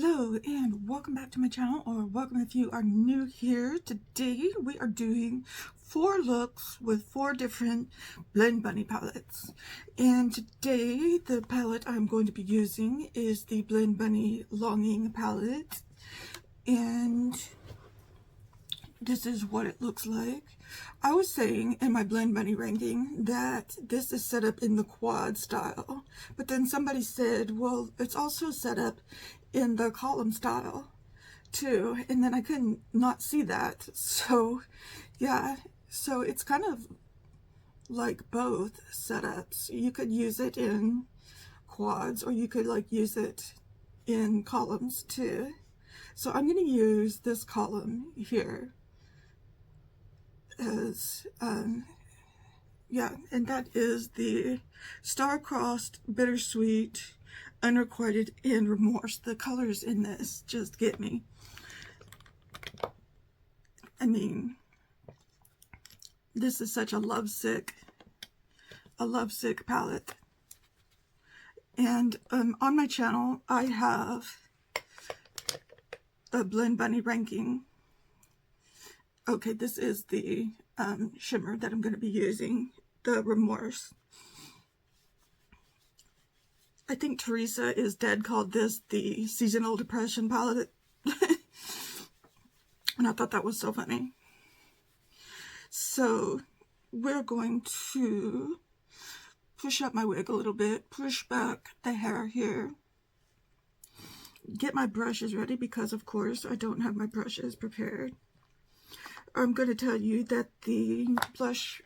Hello and welcome back to my channel, or welcome if you are new here. Today we are doing 4 looks with 4 different Blend Bunny palettes. And today the palette I'm going to be using is the Blend Bunny Longing palette. And this is what it looks like. I was saying in my Blend Bunny ranking that this is set up in the quad style, but then somebody said, well, it's also set up in the column style too, and then I couldn't not see that. So yeah, so it's kind of like both setups. You could use it in quads, or you could like use it in columns too. So I'm going to use this column here as yeah, and that is the Star-Crossed, Bittersweet, Unrequited, and Remorse. The colors in this just get me. I mean, this is such a lovesick palette. And on my channel I have a Blend Bunny ranking. Okay, this is the shimmer that I'm going to be using, the Remorse. I think Teresa is Dead called this the Seasonal Depression palette. And I thought that was so funny. So we're going to push up my wig a little bit, push back the hair here, get my brushes ready because of course I don't have my brushes prepared. I'm going to tell you that the blush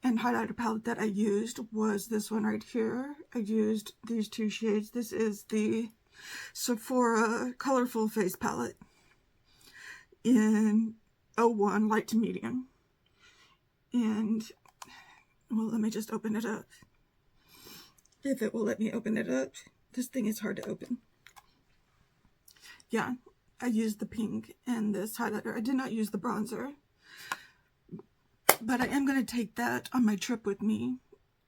and highlighter palette that I used was this one right here. I used these 2 shades. This is the Sephora Colorful Face palette in 01 light to medium. And well, let me just open it up, if it will let me open it up. This thing is hard to open. Yeah, I used the pink and this highlighter. I did not use the bronzer, but I am going to take that on my trip with me.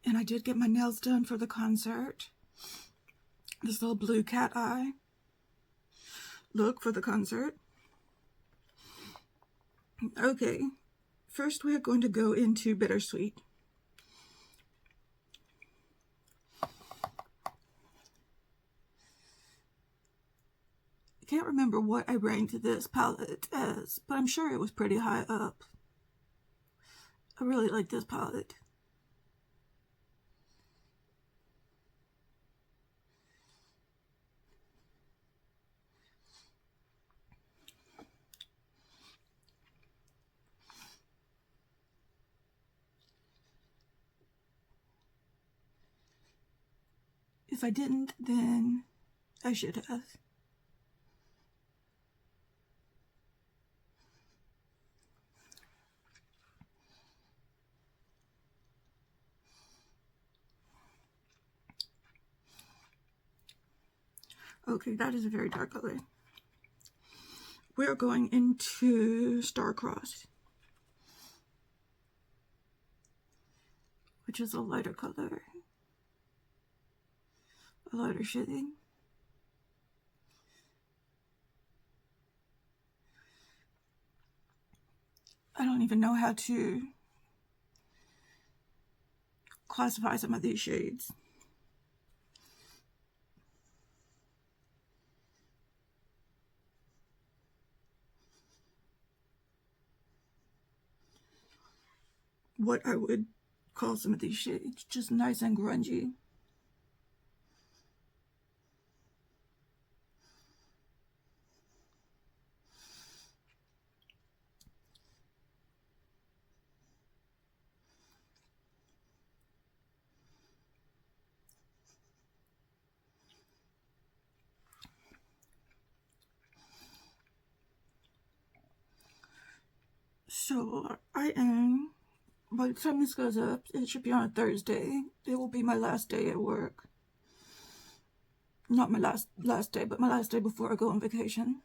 And I did get my nails done for the concert. This little blue cat eye look for the concert. Okay, first we're going to go into Bittersweet. I can't remember what I ranked this palette as, but I'm sure it was pretty high up. I really like this palette. If I didn't, then I should have. Okay, that is a very dark color. We're going into Star-Crossed, which is a lighter color, a lighter shade. I don't even know how to classify some of these shades. What I would call some of these shades, just nice and grungy. So I am, by the time this goes up, it should be on a Thursday. It will be my last day at work. Not my last day, but my last day before I go on vacation.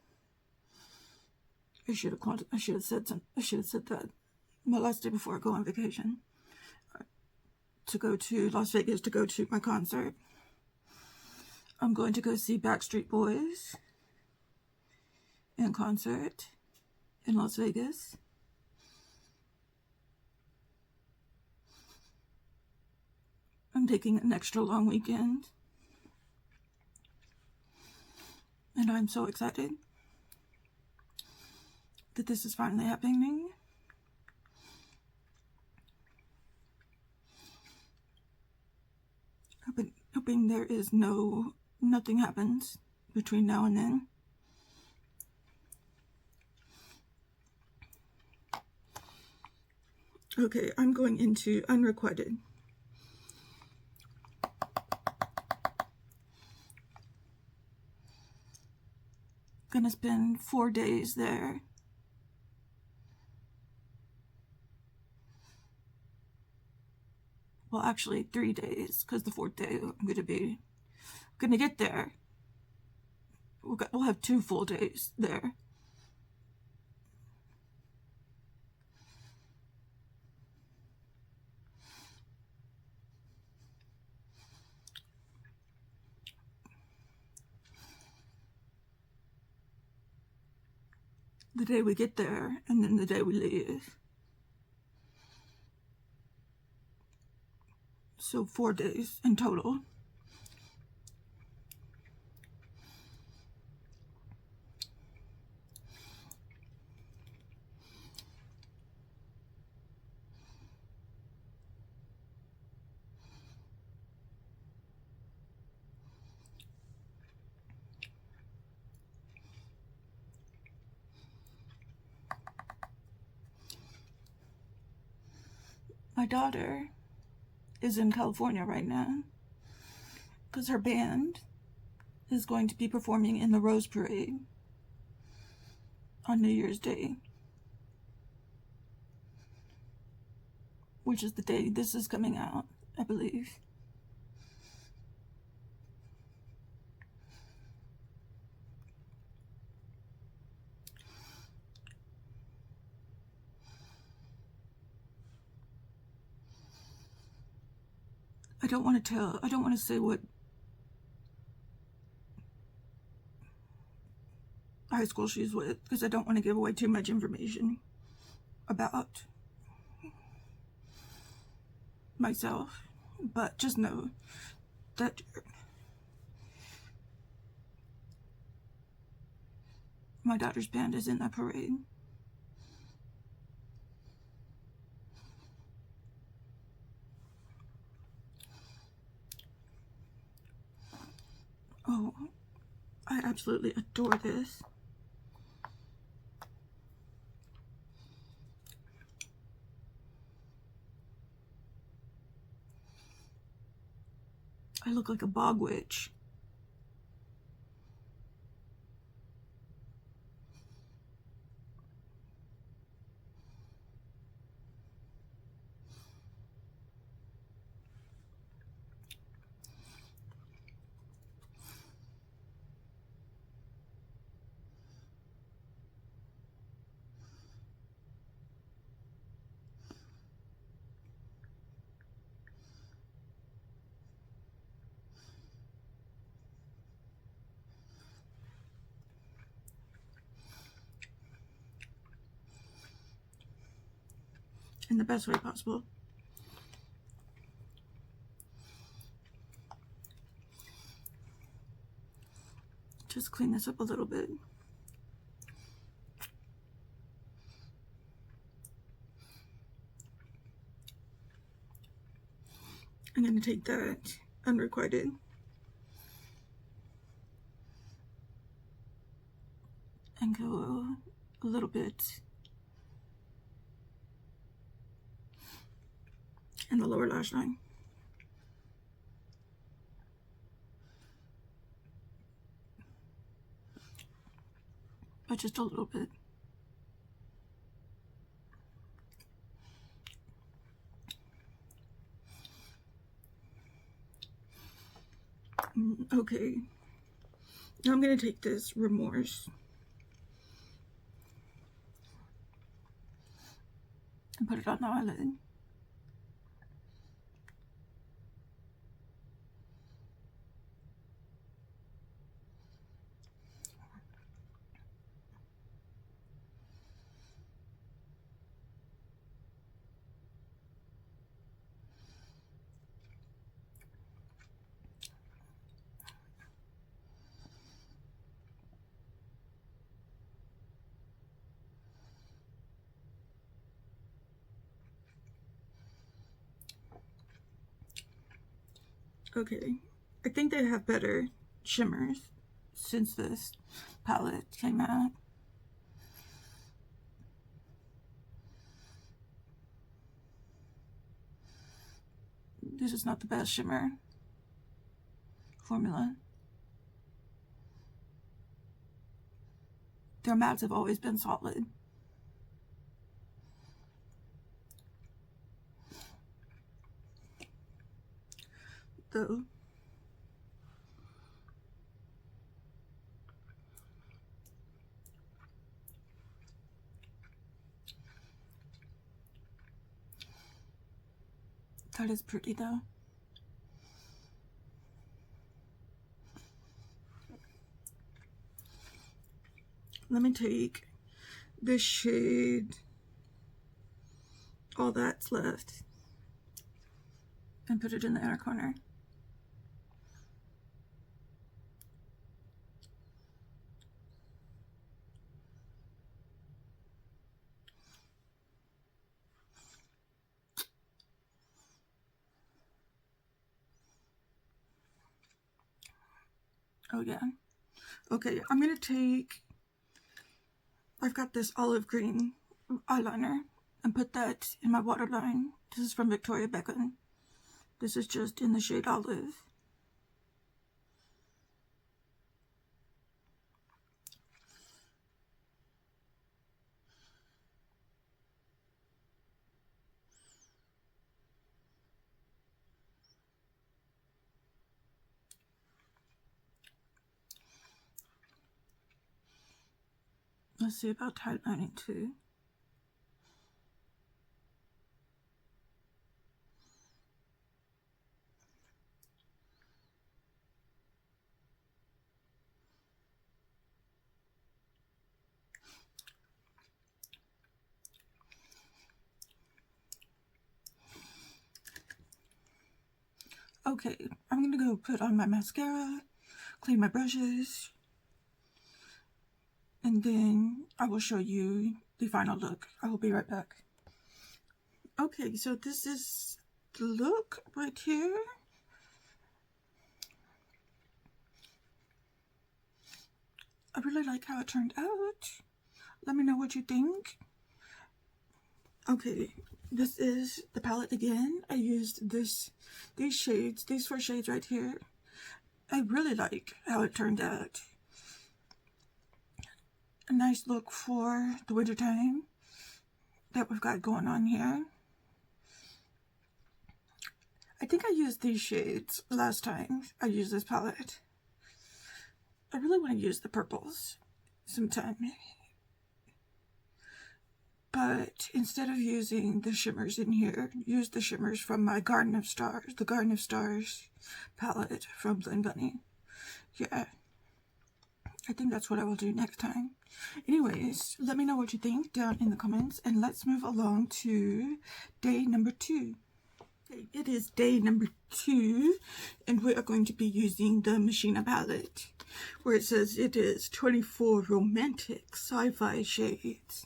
I should have said that. My last day before I go on vacation. To go to Las Vegas to go to my concert. I'm going to go see Backstreet Boys in concert in Las Vegas. I'm taking an extra long weekend, and I'm so excited that this is finally happening. Hoping there is nothing happens between now and then. Okay, I'm going into unrequited. Gonna spend 4 days there. Well, actually 3 days, because the 4th day I'm gonna get there. We'll have 2 full days there. The day we get there, and then the day we leave. So 4 days in total. My daughter is in California right now because her band is going to be performing in the Rose Parade on New Year's Day, which is the day this is coming out, I believe. I don't want to say what high school she's with, because I don't want to give away too much information about myself, but just know that my daughter's band is in that parade. Oh, I absolutely adore this. I look like a bog witch. In the best way possible. Just clean this up a little bit. I'm going to take that unrequited and go a little bit in the lower lash line. But just a little bit. Okay. Now I'm going to take this Remorse and put it on the eyelid. Okay, I think they have better shimmers since this palette came out. This is not the best shimmer formula. Their mattes have always been solid. Though that is pretty though. Let me take this shade, All That's Left, and put it in the inner corner. Oh yeah. Okay, I'm gonna take, I've got this olive green eyeliner and put that in my waterline. This is from Victoria Beckham. This is just in the shade Olive. Let's see about highlighting too. Okay, I'm gonna go put on my mascara, clean my brushes, and then I will show you the final look. I will be right back. Okay, so this is the look right here. I really like how it turned out. Let me know what you think. Okay, this is the palette again. I used these shades, these 4 shades right here. I really like how it turned out. A nice look for the winter time that we've got going on here. I think I used these shades last time I used this palette. I really want to use the purples sometime. But instead of using the shimmers in here, use the shimmers from my Garden of Stars, the Garden of Stars palette from Blend Bunny. Yeah, I think that's what I will do next time. Anyways, let me know what you think down in the comments, and let's move along to day number 2. It is day number 2, and we are going to be using the Machina palette, where it says it is 24 romantic sci-fi shades.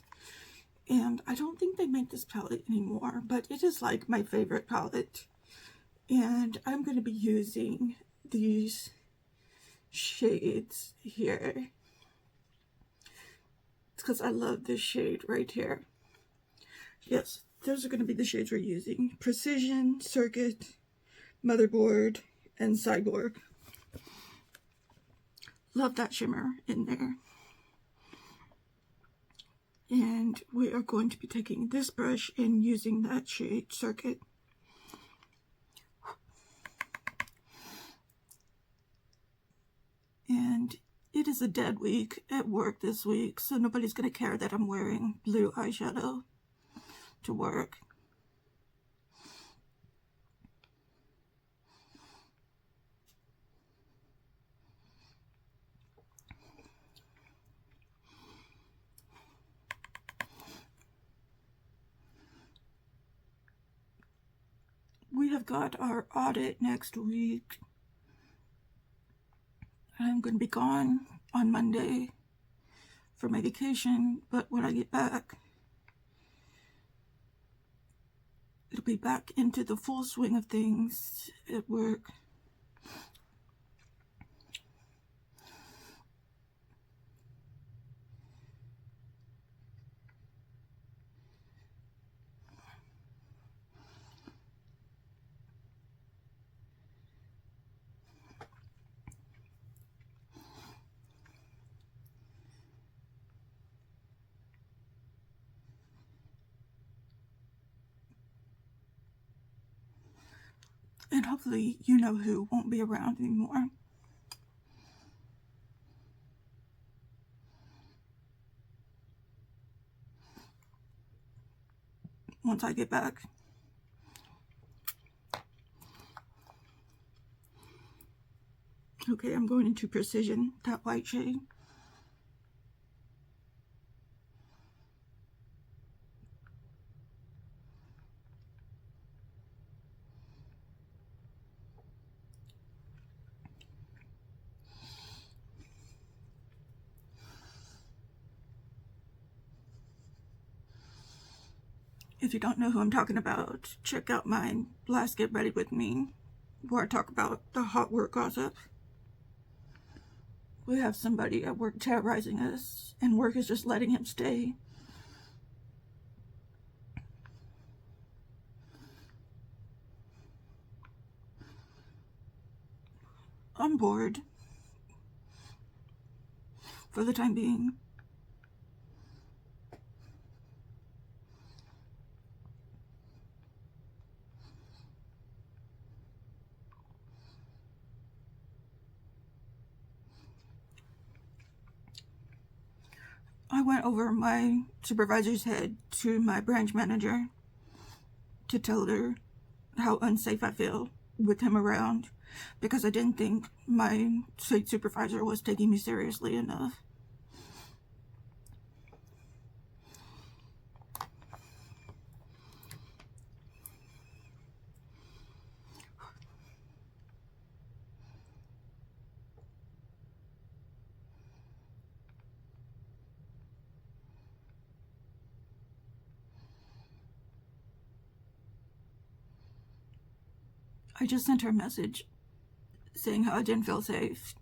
And I don't think they make this palette anymore, but it is like my favorite palette. And I'm going to be using these shades here. It's because I love this shade right here. Yes, those are going to be the shades we're using. Precision, Circuit, Motherboard, and Cyborg. Love that shimmer in there. And we are going to be taking this brush and using that shade Circuit. And it is a dead week at work this week, so nobody's going to care that I'm wearing blue eyeshadow to work. We have got our audit next week. I'm going to be gone on Monday for my vacation, but when I get back, it'll be back into the full swing of things at work. And hopefully you know who won't be around anymore. Once I get back. Okay, I'm going into Precision, that white shade. If you don't know who I'm talking about, check out my last Get Ready With Me, where I talk about the hot work gossip. We have somebody at work terrorizing us, and work is just letting him stay. I'm bored. For the time being. I went over my supervisor's head to my branch manager to tell her how unsafe I feel with him around, because I didn't think my state supervisor was taking me seriously enough. I just sent her a message saying how I didn't feel safe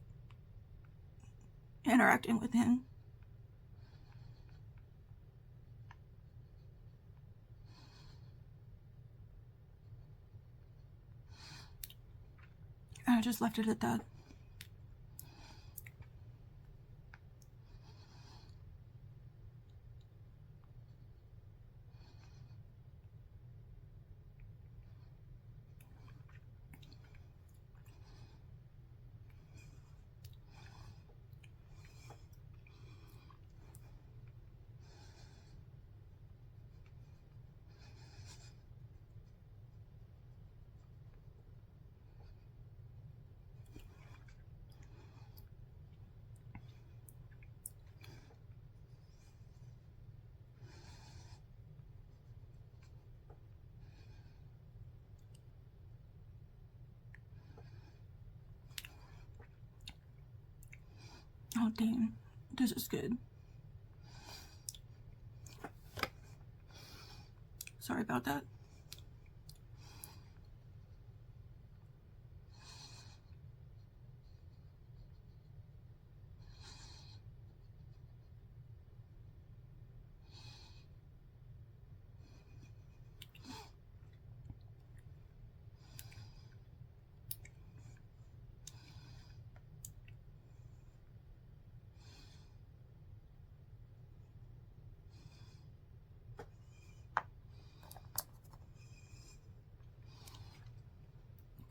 interacting with him. And I just left it at that. Oh damn, this is good. Sorry about that.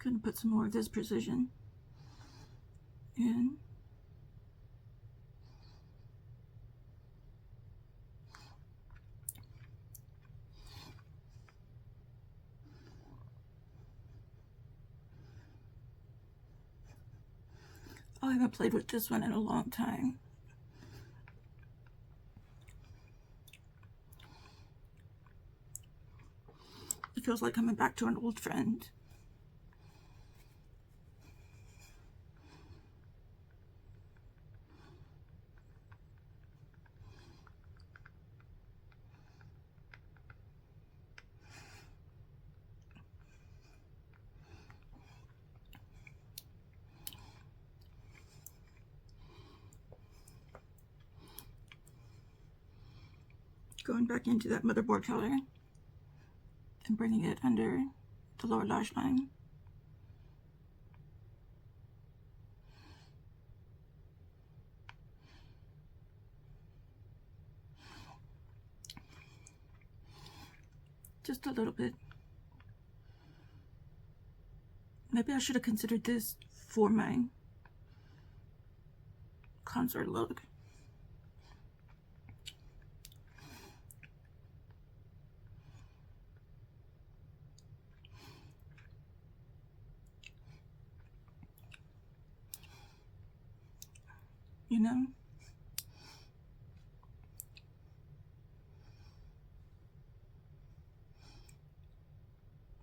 Gonna put some more of this Precision in. I haven't played with this one in a long time. It feels like coming back to an old friend. Going back into that motherboard color and bringing it under the lower lash line. Just a little bit. Maybe I should have considered this for my concert look. You know?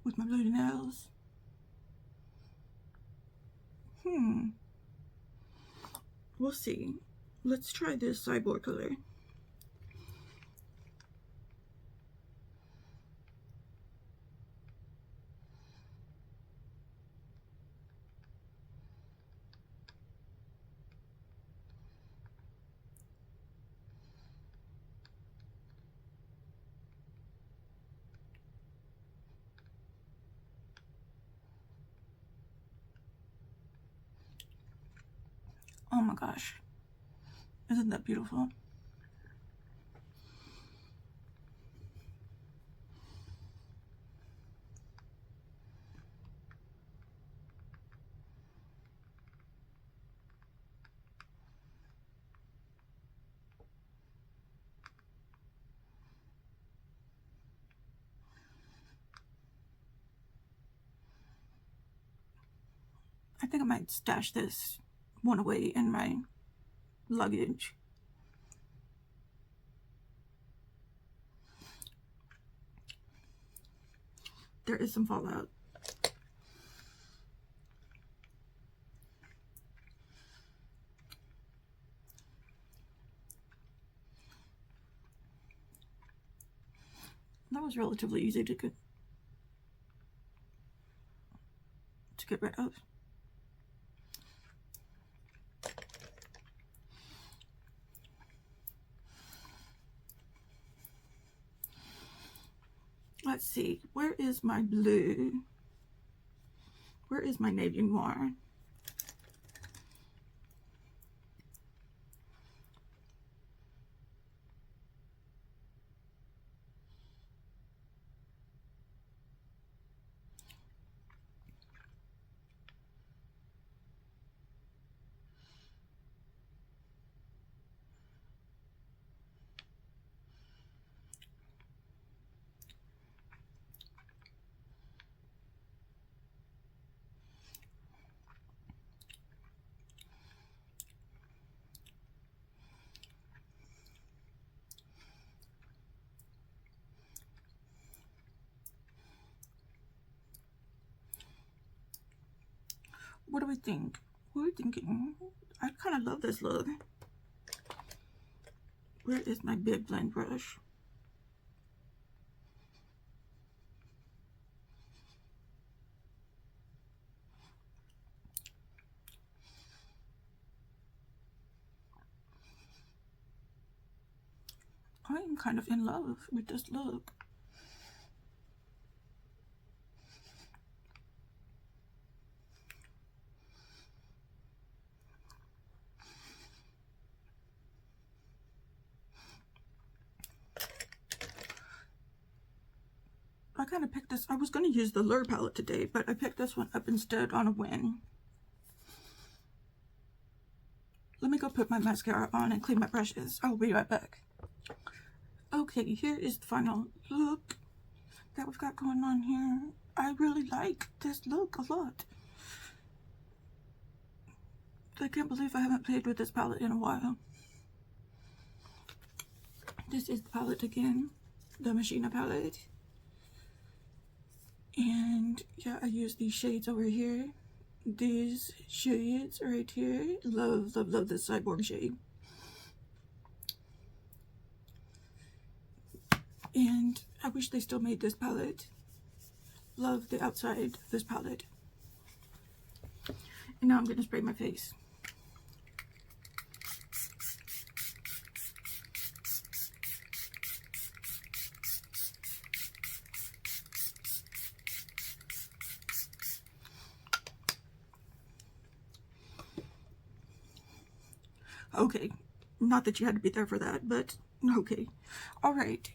With my blue nails. We'll see. Let's try this cyborg color. Oh my gosh. Isn't that beautiful? I think I might stash this one away in my luggage. There is some fallout. That was relatively easy to get rid of. Let's see, where is my blue? Where is my navy noir? What do we think? What are we thinking? I kind of love this look. Where is my big blend brush? I am kind of in love with this look. I kind of picked this. I was going to use the Lure palette today, but I picked this one up instead on a whim. Let me go put my mascara on and clean my brushes. I'll be right back. Okay, here is the final look that we've got going on here. I really like this look a lot. I can't believe I haven't played with this palette in a while. This is the palette again, the Machina palette. And yeah, I use these shades over here. These shades right here. Love, love, love this cyborg shade. And I wish they still made this palette. Love the outside of this palette. And now I'm going to spray my face. Okay, not that you had to be there for that, but okay. All right,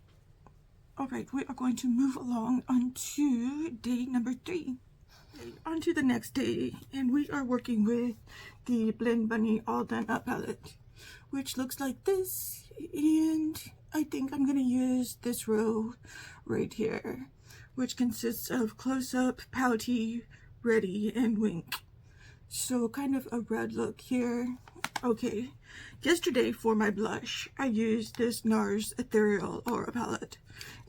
we are going to move along onto day number 3. On to the next day, and we are working with the Blend Bunny All Done Up palette, which looks like this, and I think I'm going to use this row right here, which consists of Close Up, Pouty, Ready, and Wink. So kind of a red look here. Okay, yesterday for my blush, I used this NARS Ethereal Aura palette,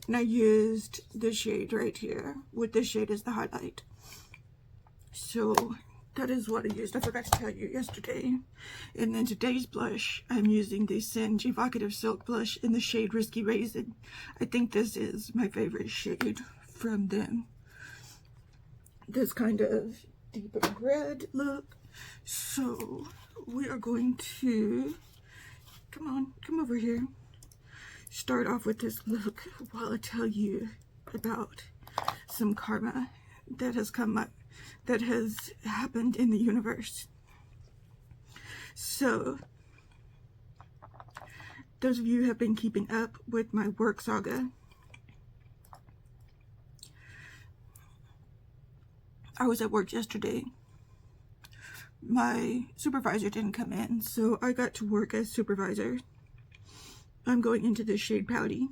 and I used this shade right here, with this shade as the highlight. So that is what I used. I forgot to tell you yesterday. And then today's blush, I'm using the Singe Evocative Silk blush in the shade Risky Raisin. I think this is my favorite shade from them. This kind of deeper red look. So we are going to, come over here. Start off with this look while I tell you about some karma that has come up, that has happened in the universe. So, those of you who have been keeping up with my work saga, I was at work yesterday. My supervisor didn't come in, so I got to work as supervisor. I'm going into this shade Pouty.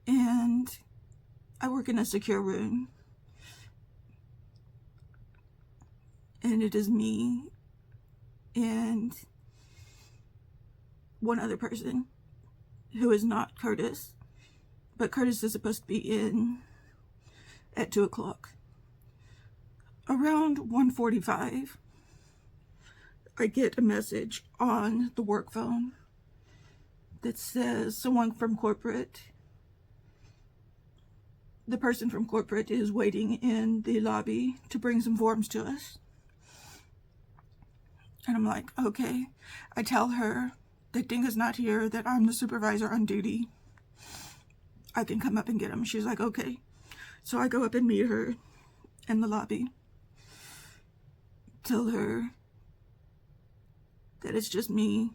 And I work in a secure room. And it is me and one other person who is not Curtis. But Curtis is supposed to be in at 2 o'clock. Around 1:45, I get a message on the work phone that says someone from corporate, the person from corporate is waiting in the lobby to bring some forms to us. And I'm like, okay. I tell her that Dinga's not here, that I'm the supervisor on duty. I can come up and get them. She's like, okay. So I go up and meet her in the lobby. Tell her that it's just me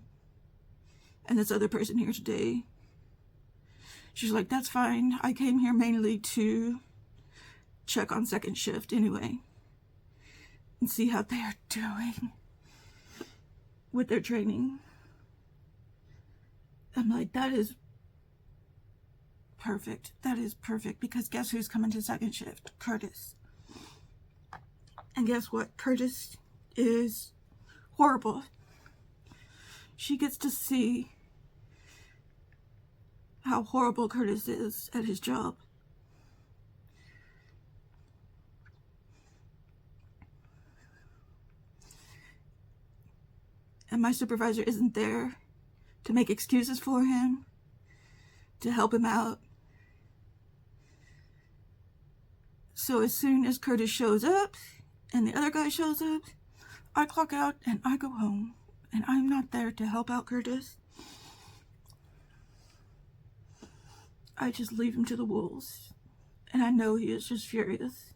and this other person here today. She's like, that's fine. I came here mainly to check on second shift anyway and see how they're doing with their training. I'm like, that is perfect. That is perfect, because guess who's coming to second shift? Curtis. And guess what? Curtis is horrible. She gets to see how horrible Curtis is at his job. And my supervisor isn't there to make excuses for him, to help him out. So as soon as Curtis shows up and the other guy shows up, I clock out and I go home. And I'm not there to help out Curtis. I just leave him to the wolves. And I know he is just furious.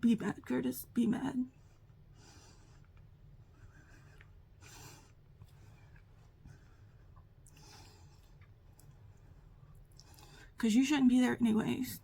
Be mad, Curtis. Be mad. Because you shouldn't be there anyways.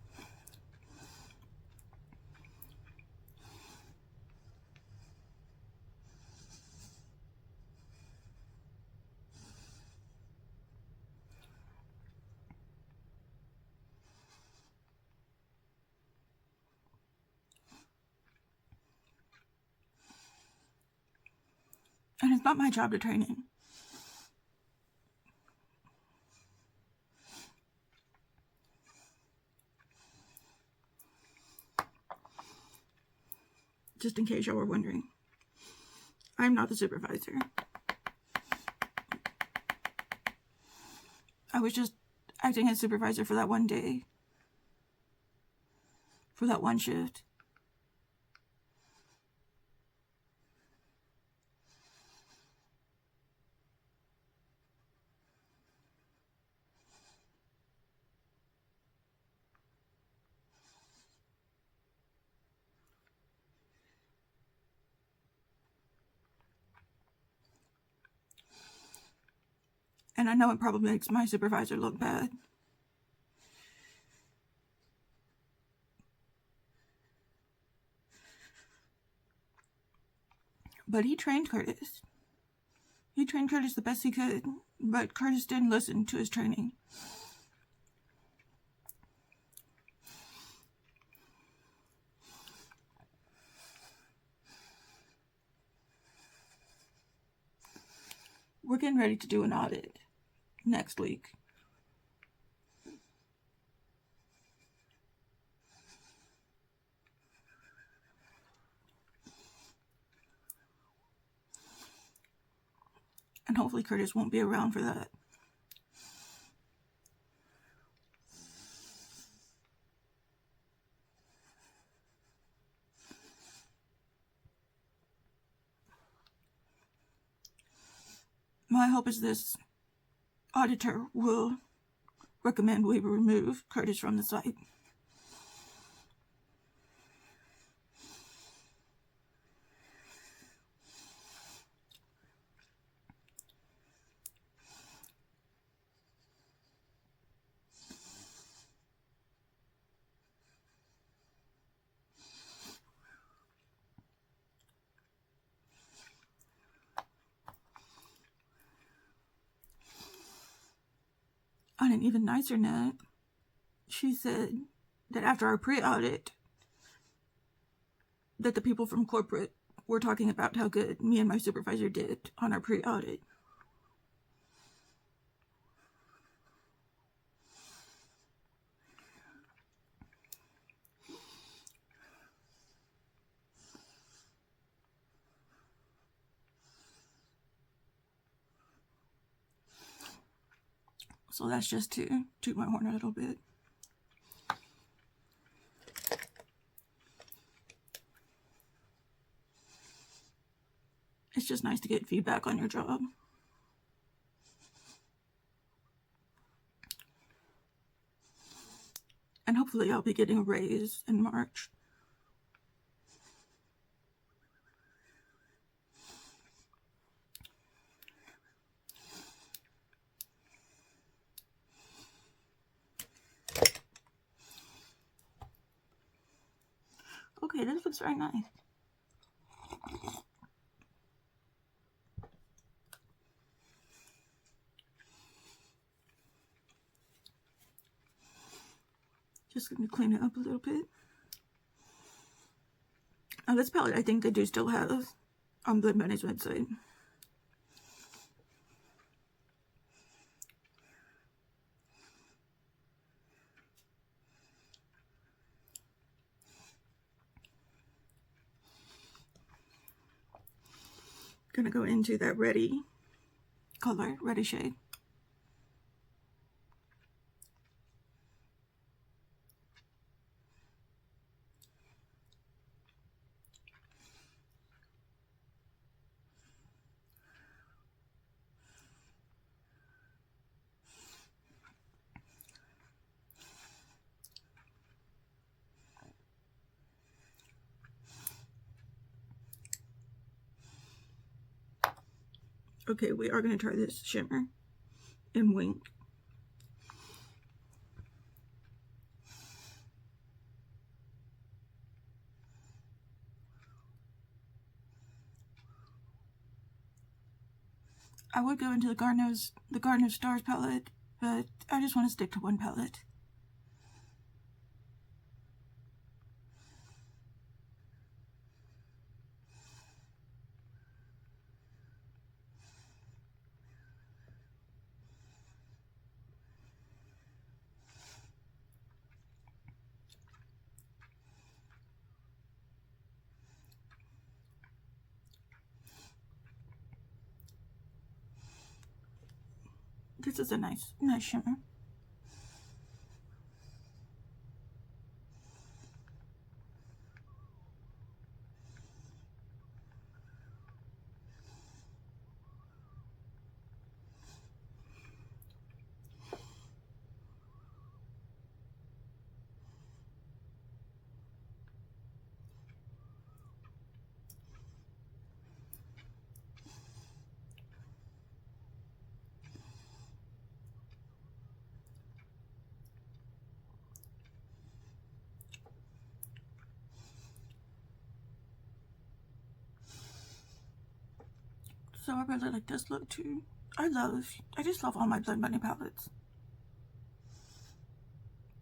And it's not my job to train him. Just in case y'all were wondering, I'm not the supervisor. I was just acting as supervisor for that one day, for that one shift. And I know it probably makes my supervisor look bad. But he trained Curtis. He trained Curtis the best he could, but Curtis didn't listen to his training. We're getting ready to do an audit next week. And hopefully Curtis won't be around for that. My hope is this auditor will recommend we remove Curtis from the site. On an even nicer note, she said that after our pre-audit, that the people from corporate were talking about how good me and my supervisor did on our pre-audit. So that's just to toot my horn a little bit. It's just nice to get feedback on your job. And hopefully I'll be getting a raise in March. Okay, this looks very nice. Just going to clean it up a little bit. Now this palette I think they do still have on Blend Bunny's website. Gonna go into that ready color, ready shade. Okay, we are going to try this shimmer in Wink. I would go into the Garden of Stars palette, but I just want to stick to one palette. This is a nice shimmer. So I really like this look too. I just love all my Blend Bunny palettes.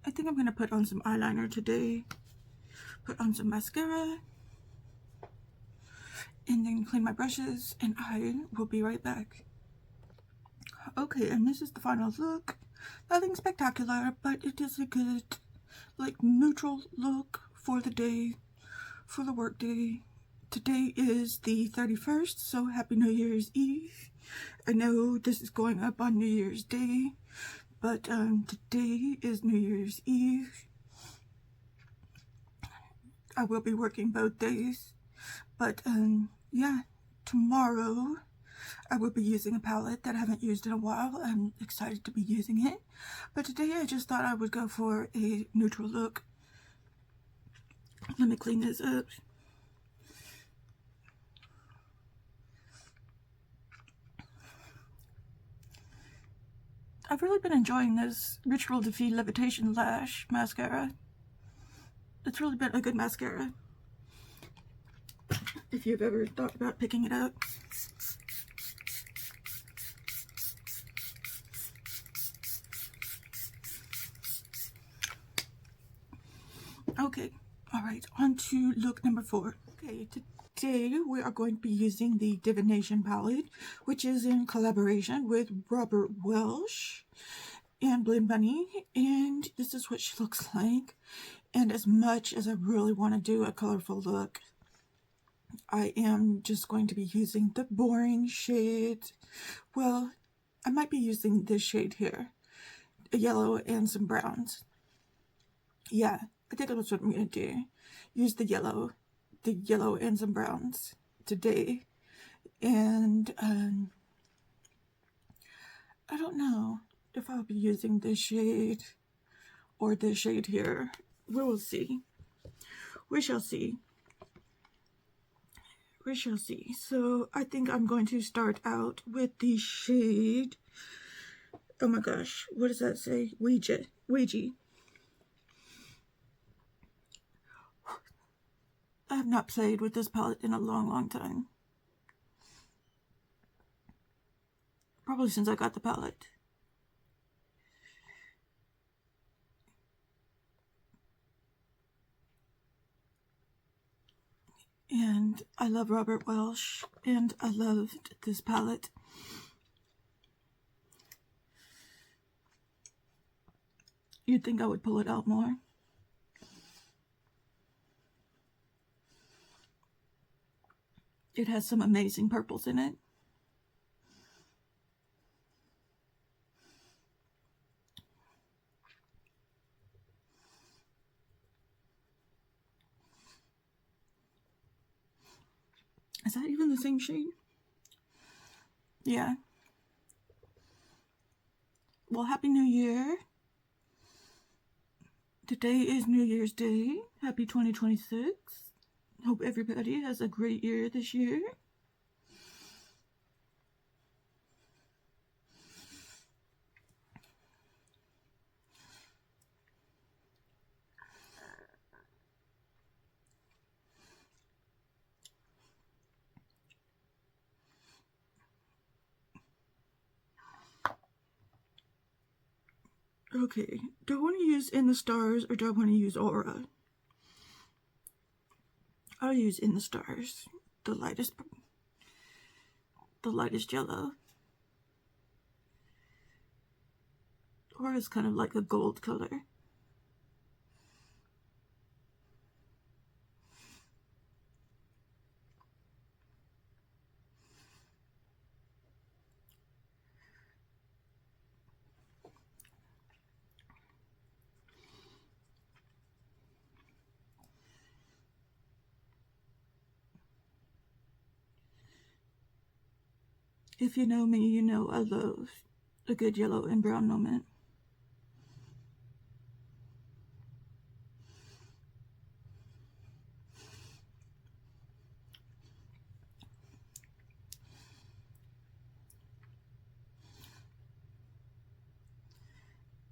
I think I'm going to put on some eyeliner today, put on some mascara, and then clean my brushes, and I will be right back. Okay, and this is the final look. Nothing spectacular, but it is a good, like, neutral look for the day, for the work day. Today is the 31st, so happy New Year's Eve. I know this is going up on New Year's Day, but today is New Year's Eve. I will be working both days, but yeah, tomorrow I will be using a palette that I haven't used in a while. I'm excited to be using it, but today I just thought I would go for a neutral look. Let me clean this up. I've really been enjoying this Ritual Defeat Levitation Lash mascara. It's really been a good mascara, if you've ever thought about picking it up. Okay, alright, on to look number 4. Okay, today we are going to be using the Divination palette, which is in collaboration with Robert Welsh and Blend Bunny, and this is what she looks like. And as much as I really want to do a colorful look, I am just going to be using the boring shade. Well, I might be using this shade here, a yellow and some browns. Yeah, I think that's what I'm going to do. Use the yellow and some browns today. And I don't know if I'll be using this shade or this shade here. We will see. We shall see. We shall see. So I think I'm going to start out with the shade, oh my gosh, what does that say? Ouija. I have not played with this palette in a long time. Probably since I got the palette. And I love Robert Welsh, and I loved this palette. You'd think I would pull it out more. It has some amazing purples in it. Is that even the same shade? Yeah. Well, Happy New Year. Today is New Year's Day. Happy 2026. Hope everybody has a great year this year. Okay, do I want to use In the Stars or do I want to use Aura? I'll use In the Stars, the lightest yellow. Aura is kind of like a gold color. If you know me, you know I love a good yellow and brown moment.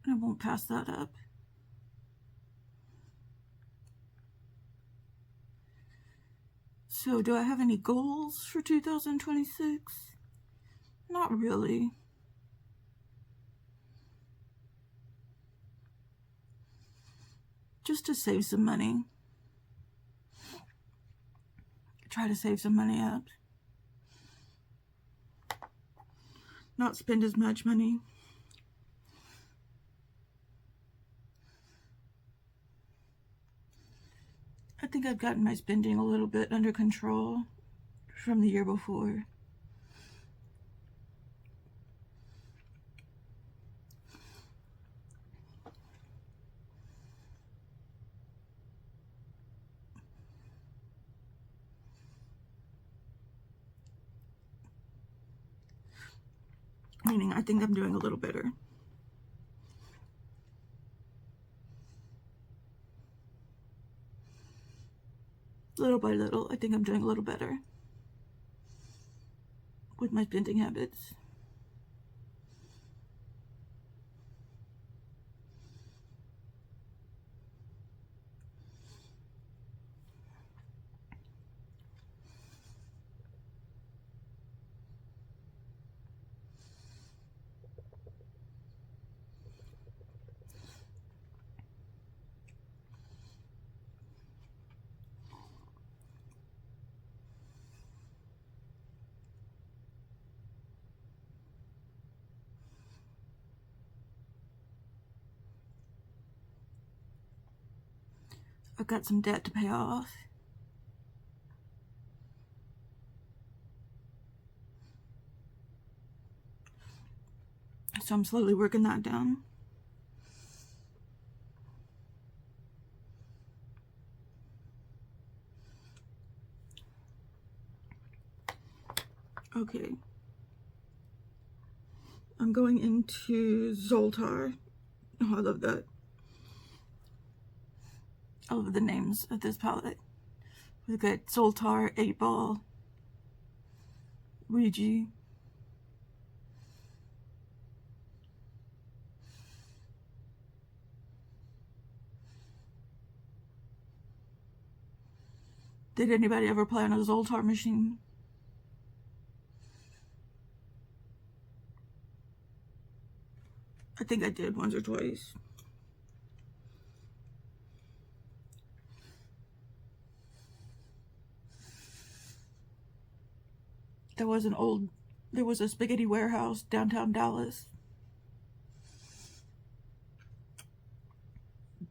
I won't pass that up. So, do I have any goals for 2026? Not really. Just to save some money. Try to save some money up. Not spend as much money. I think I've gotten my spending a little bit under control from the year before. Meaning I think I'm doing a little better. Little by little, I think I'm doing a little better with my spending habits. I've got some debt to pay off. So I'm slowly working that down. Okay. I'm going into Zoltar. Oh, I love that. I love the names of this palette. We've got Zoltar, 8 Ball, Ouija. Did anybody ever play on a Zoltar machine? I think I did once or twice. There was a spaghetti warehouse downtown Dallas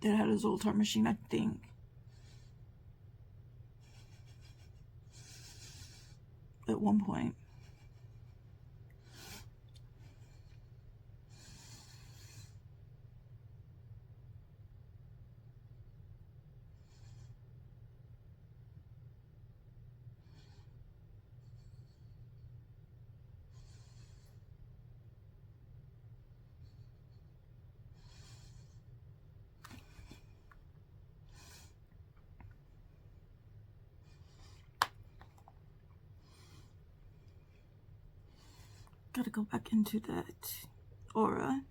that had a Zoltar machine, I think. At one point. Gotta go back into that aura.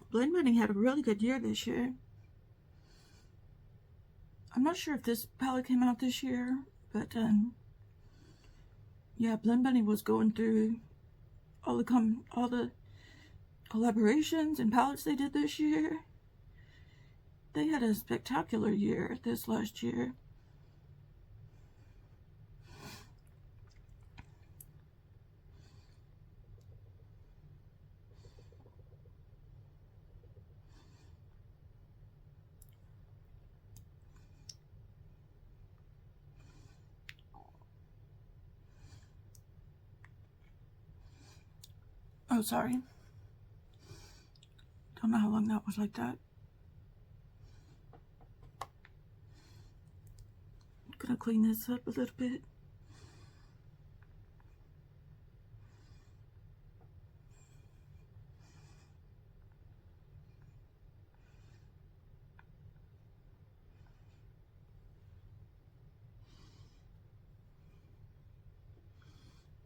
Blend Money had a really good year this year. I'm not sure if this palette came out this year, but yeah, Blend Money was going through all the collaborations and palettes they did this year. They had a spectacular year this last year. Oh, sorry. Don't know how long that was like that. Gonna clean this up a little bit.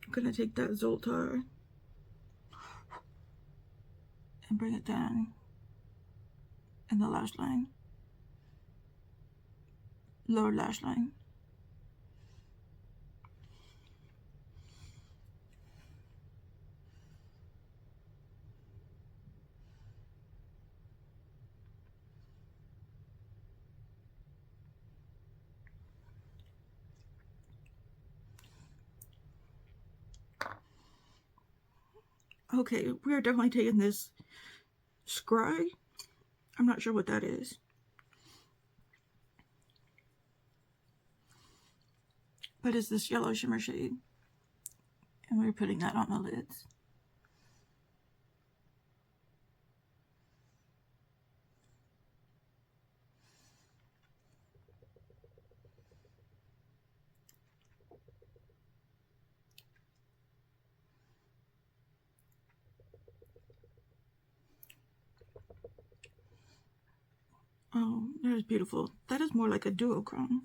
I'm gonna take that Zoltar and bring it down in the lash line, lower lash line. Okay, we are definitely taking this Scry. I'm not sure what that is, but it's this yellow shimmer shade, and we're putting that on the lids. Oh, that is beautiful. That is more like a duochrome.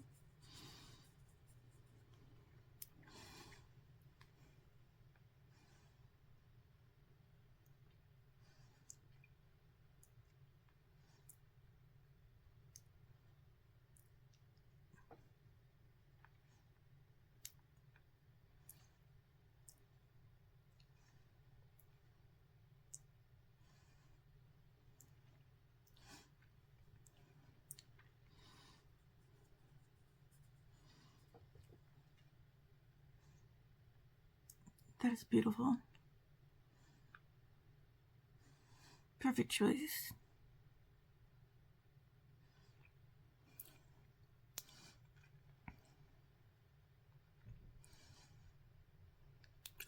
That is beautiful. Perfect choice.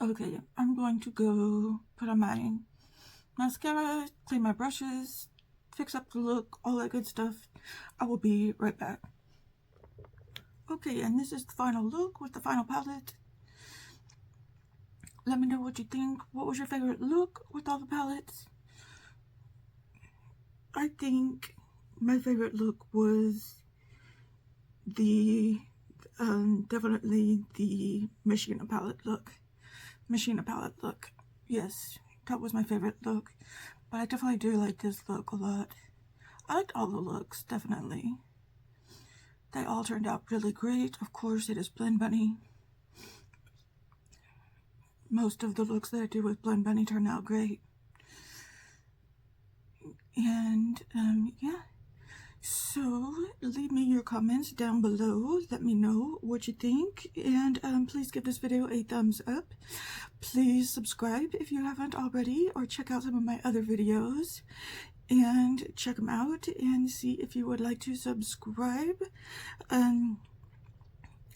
Okay, I'm going to go put on my mascara, clean my brushes, fix up the look, all that good stuff. I will be right back. Okay, and this is the final look with the final palette. Let me know what you think. What was your favorite look with all the palettes? I think my favorite look was the definitely the Machina palette look. Yes, that was my favorite look. But I definitely do like this look a lot. I liked all the looks, definitely. They all turned out really great. Of course, it is Blend Bunny. Most of the looks that I do with Blend Bunny turn out great. And, yeah. So, leave me your comments down below. Let me know what you think. And, please give this video a thumbs up. Please subscribe if you haven't already, or check out some of my other videos. And check them out and see if you would like to subscribe.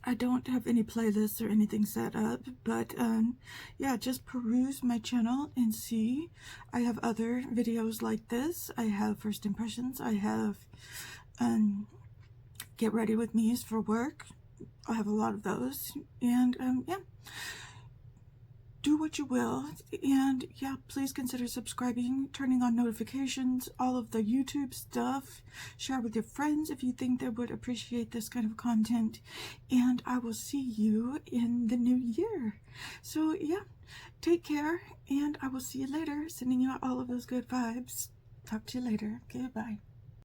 I don't have any playlists or anything set up, but yeah, just peruse my channel and see. I have other videos like this. I have first impressions. I have get ready with me's for work. I have a lot of those. And yeah, do what you will, and yeah, please consider subscribing, turning on notifications, all of the YouTube stuff. Share with your friends if you think they would appreciate this kind of content, and I will see you in the new year. So yeah, take care, and I will see you later. Sending you out all of those good vibes. Talk to you later. Okay, bye.